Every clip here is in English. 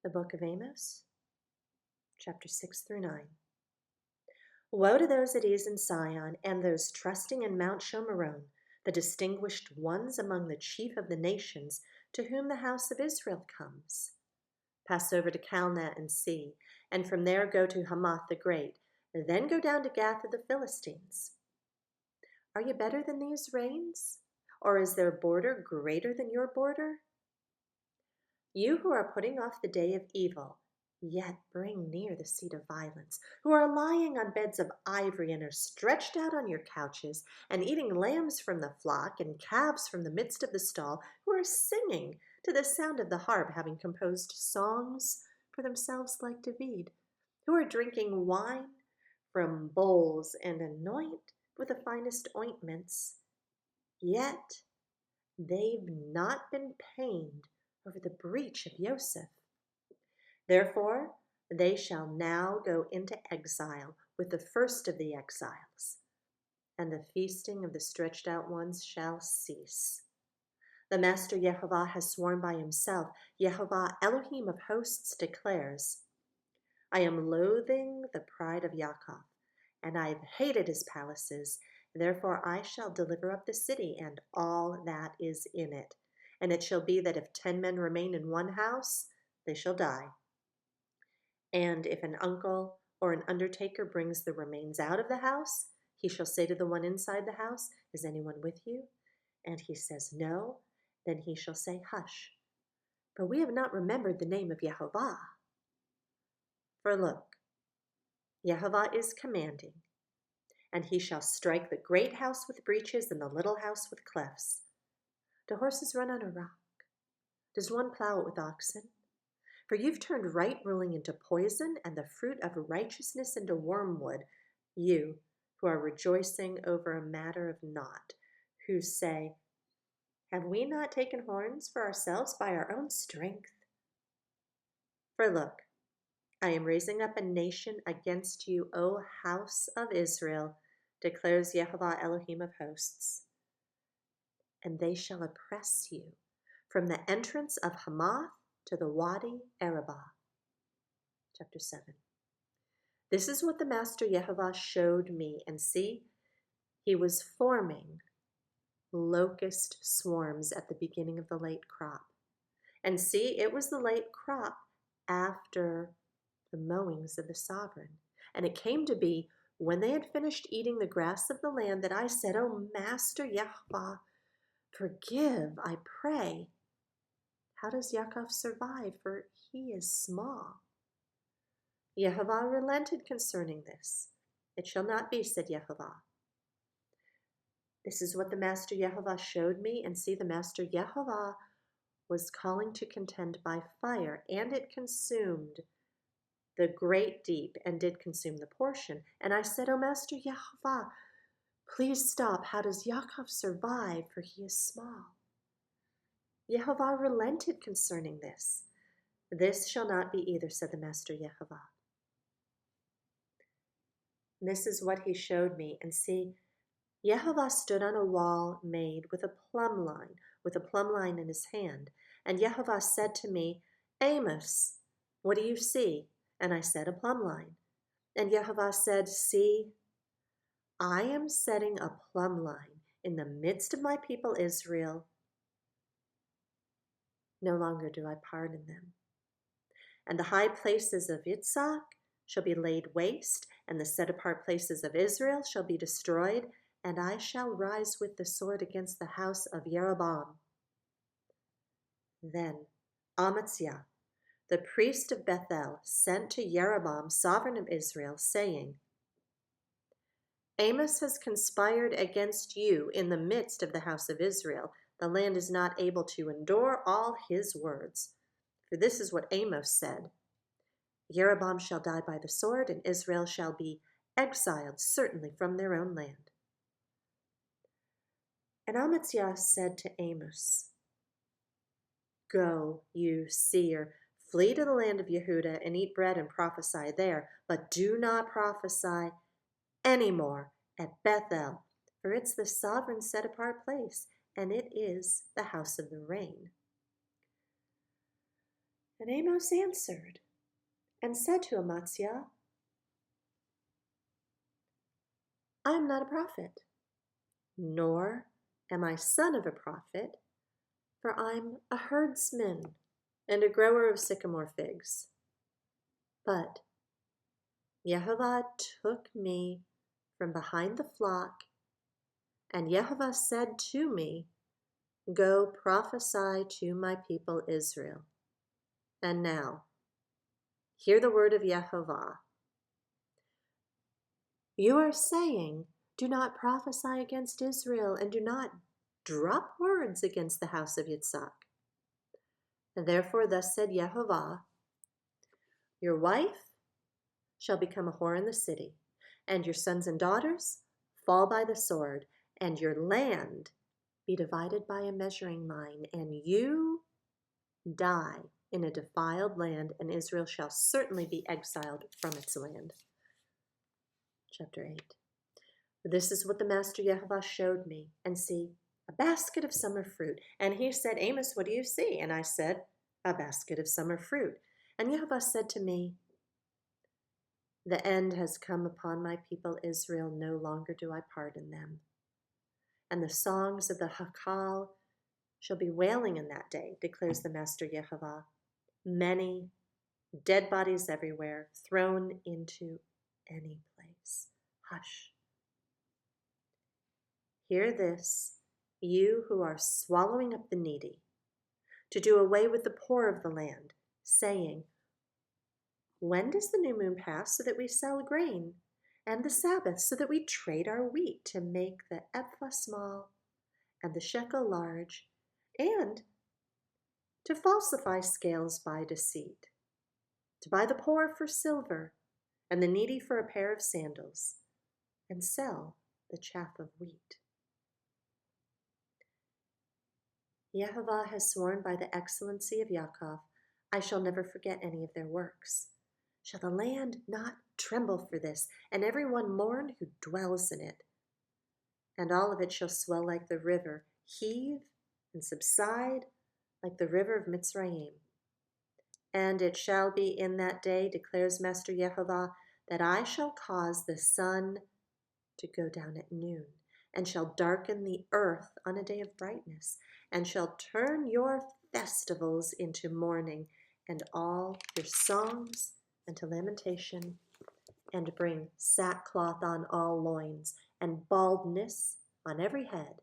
The book of Amos, chapter 6 through 9. Woe to those at ease in Sion, and those trusting in Mount Shomeron, the distinguished ones among the chief of the nations, to whom the house of Israel comes. Pass over to Calneh and see, and from there go to Hamath the Great, then go down to Gath of the Philistines. Are you better than these reigns? Or is their border greater than your border? You who are putting off the day of evil, yet bring near the seat of violence, who are lying on beds of ivory and are stretched out on your couches, and eating lambs from the flock and calves from the midst of the stall, who are singing to the sound of the harp, having composed songs for themselves like David, who are drinking wine from bowls and anoint with the finest ointments, yet they've not been pained over the breach of Joseph. Therefore, they shall now go into exile with the first of the exiles, and the feasting of the stretched out ones shall cease. The Master Yehovah has sworn by himself, Yehovah Elohim of hosts declares, I am loathing the pride of Yaakov, and I've hated his palaces. Therefore I shall deliver up the city and all that is in it. And it shall be that if 10 men remain in one house, they shall die. And if an uncle or an undertaker brings the remains out of the house, he shall say to the one inside the house, Is anyone with you? And he says, No. Then he shall say, Hush, for we have not remembered the name of Yehovah. For look, Yehovah is commanding, and he shall strike the great house with breaches and the little house with clefts. Do horses run on a rock? Does one plow it with oxen? For you've turned right ruling into poison and the fruit of righteousness into wormwood, you who are rejoicing over a matter of naught, who say, Have we not taken horns for ourselves by our own strength? For look, I am raising up a nation against you, O house of Israel, declares Yehovah Elohim of hosts. And they shall oppress you from the entrance of Hamath to the Wadi Arabah. Chapter 7. This is what the Master Yehovah showed me, and see, he was forming locust swarms at the beginning of the late crop. And see, it was the late crop after the mowings of the sovereign. And it came to be, when they had finished eating the grass of the land, that I said, O Master Yehovah, forgive, I pray. How does Yaakov survive? For he is small. Yehovah relented concerning this. It shall not be, said Yehovah. This is what the Master Yehovah showed me, and see, the Master Yehovah was calling to contend by fire, and it consumed the great deep, and did consume the portion. And I said, O Master Yehovah, please stop. How does Yaakov survive? For he is small. Yehovah relented concerning this. This shall not be either, said the Master Yehovah. This is what he showed me, and see, Yehovah stood on a wall made with a plumb line in his hand. And Yehovah said to me, Amos, what do you see? And I said, a plumb line. And Yehovah said, See, I am setting a plumb line in the midst of my people Israel. No longer do I pardon them. And the high places of Yitzhak shall be laid waste, and the set apart places of Israel shall be destroyed, and I shall rise with the sword against the house of Jeroboam. Then Amaziah, the priest of Bethel, sent to Jeroboam, sovereign of Israel, saying, Amos has conspired against you in the midst of the house of Israel. The land is not able to endure all his words. For this is what Amos said, Jeroboam shall die by the sword, and Israel shall be exiled certainly from their own land. And Amaziah said to Amos, Go, you seer, flee to the land of Yehudah and eat bread and prophesy there, but do not prophesy any more at Bethel, for it's the sovereign set-apart place, and it is the house of the rain. And Amos answered and said to Amaziah, I am not a prophet, nor am I son of a prophet, for I'm a herdsman and a grower of sycamore figs. But Yehovah took me from behind the flock, and Yehovah said to me, Go prophesy to my people Israel. And now, hear the word of Yehovah. You are saying, do not prophesy against Israel, and do not drop words against the house of Yitzhak. And therefore thus said Yehovah, your wife shall become a whore in the city, and your sons and daughters fall by the sword, and your land be divided by a measuring line, and you die in a defiled land, and Israel shall certainly be exiled from its land. Chapter 8. This is what the Master Yehovah showed me, and see, a basket of summer fruit. And he said, Amos, what do you see? And I said, a basket of summer fruit. And Yehovah said to me, the end has come upon my people Israel, no longer do I pardon them. And the songs of the Hakal shall be wailing in that day, declares the Master Yehovah. Many dead bodies everywhere, thrown into any place. Hush. Hear this, you who are swallowing up the needy, to do away with the poor of the land, saying, when does the new moon pass so that we sell grain, and the Sabbath so that we trade our wheat to make the ephah small and the shekel large, and to falsify scales by deceit, to buy the poor for silver and the needy for a pair of sandals, and sell the chaff of wheat? Yehovah has sworn by the excellency of Yaakov, I shall never forget any of their works. Shall the land not tremble for this, and every one mourn who dwells in it? And all of it shall swell like the river, heave and subside like the river of Mitzrayim. And it shall be in that day, declares Master Yehovah, that I shall cause the sun to go down at noon, and shall darken the earth on a day of brightness, and shall turn your festivals into mourning, and all your songs into lamentation, and bring sackcloth on all loins, and baldness on every head,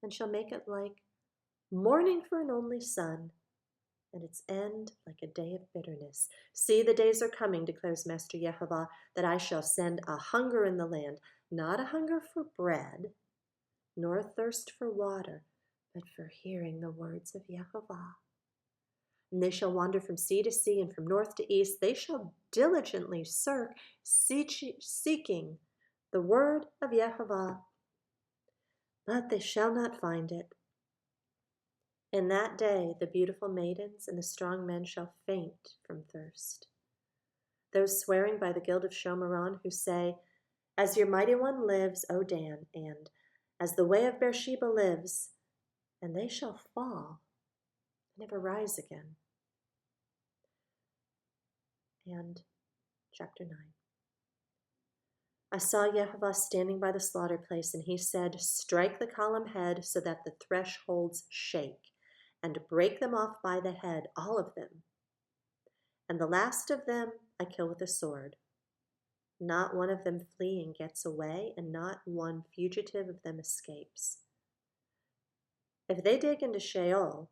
and shall make it like mourning for an only son, and its end like a day of bitterness. See, the days are coming, declares Master Yehovah, that I shall send a hunger in the land, not a hunger for bread, nor a thirst for water, but for hearing the words of Yehovah. And they shall wander from sea to sea and from north to east. They shall diligently search, seeking the word of Yehovah, but they shall not find it. In that day the beautiful maidens and the strong men shall faint from thirst. Those swearing by the guild of Shomeron who say, as your mighty one lives, O Dan, and as the way of Beersheba lives, and they shall fall, and never rise again. And chapter 9. I saw Yehovah standing by the slaughter place, and he said, strike the column head so that the thresholds shake, and break them off by the head, all of them. And the last of them I kill with a sword. Not one of them fleeing gets away, and not one fugitive of them escapes. If they dig into Sheol,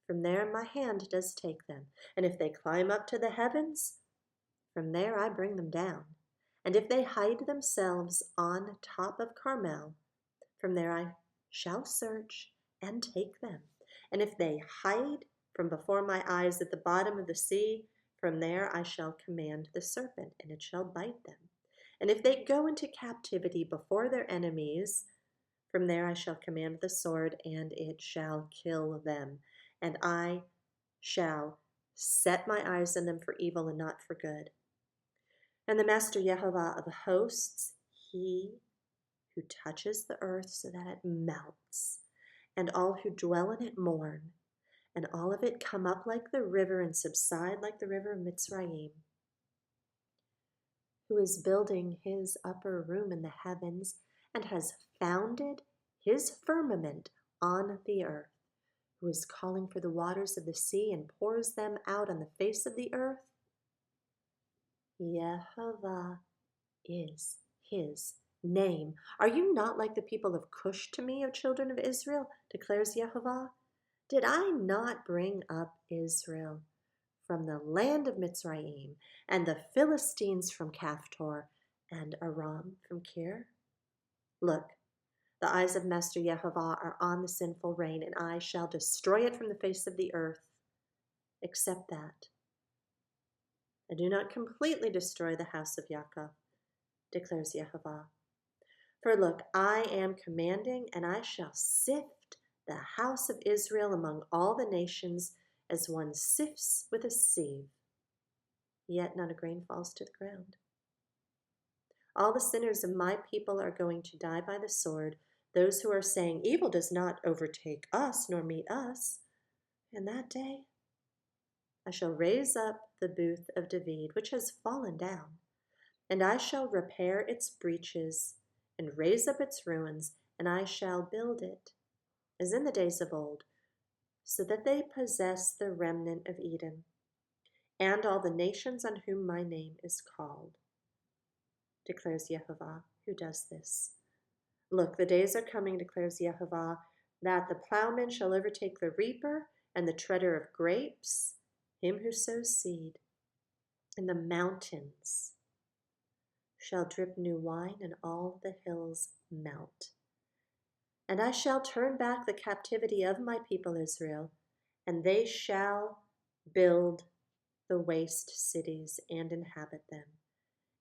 from there my hand does take them. And if they climb up to the heavens, from there I bring them down. And if they hide themselves on top of Carmel, from there I shall search and take them. And if they hide from before my eyes at the bottom of the sea, from there I shall command the serpent, and it shall bite them. And if they go into captivity before their enemies, from there I shall command the sword, and it shall kill them. And I shall set my eyes on them for evil and not for good. And the Master Yehovah of hosts, he who touches the earth so that it melts, and all who dwell in it mourn, and all of it come up like the river and subside like the river of Mitzrayim, who is building his upper room in the heavens and has founded his firmament on the earth, who is calling for the waters of the sea and pours them out on the face of the earth. Yehovah is his name. Are you not like the people of Cush to me, O children of Israel, declares Yehovah? Did I not bring up Israel from the land of Mitzrayim, and the Philistines from Caphtor, and Aram from Kir? Look, the eyes of Master Yehovah are on the sinful reign, and I shall destroy it from the face of the earth. Except that I do not completely destroy the house of Yaakov, declares Yehovah. For look, I am commanding, and I shall sift the house of Israel among all the nations as one sifts with a sieve, yet not a grain falls to the ground. All the sinners of my people are going to die by the sword, those who are saying, evil does not overtake us nor meet us. In that day I shall raise up the booth of David, which has fallen down, and I shall repair its breaches and raise up its ruins, and I shall build it, as in the days of old, so that they possess the remnant of Edom, and all the nations on whom my name is called, declares Yehovah, who does this. Look, the days are coming, declares Yehovah, that the plowman shall overtake the reaper, and the treader of grapes, him who sows seed, and the mountains shall drip new wine, and all the hills melt. And I shall turn back the captivity of my people Israel, and they shall build the waste cities and inhabit them.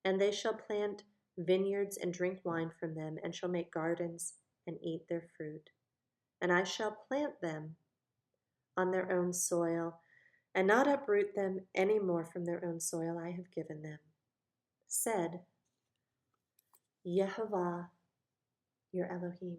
And they shall plant vineyards and drink wine from them, and shall make gardens and eat their fruit. And I shall plant them on their own soil, and not uproot them any more from their own soil I have given them, said Yehovah, your Elohim.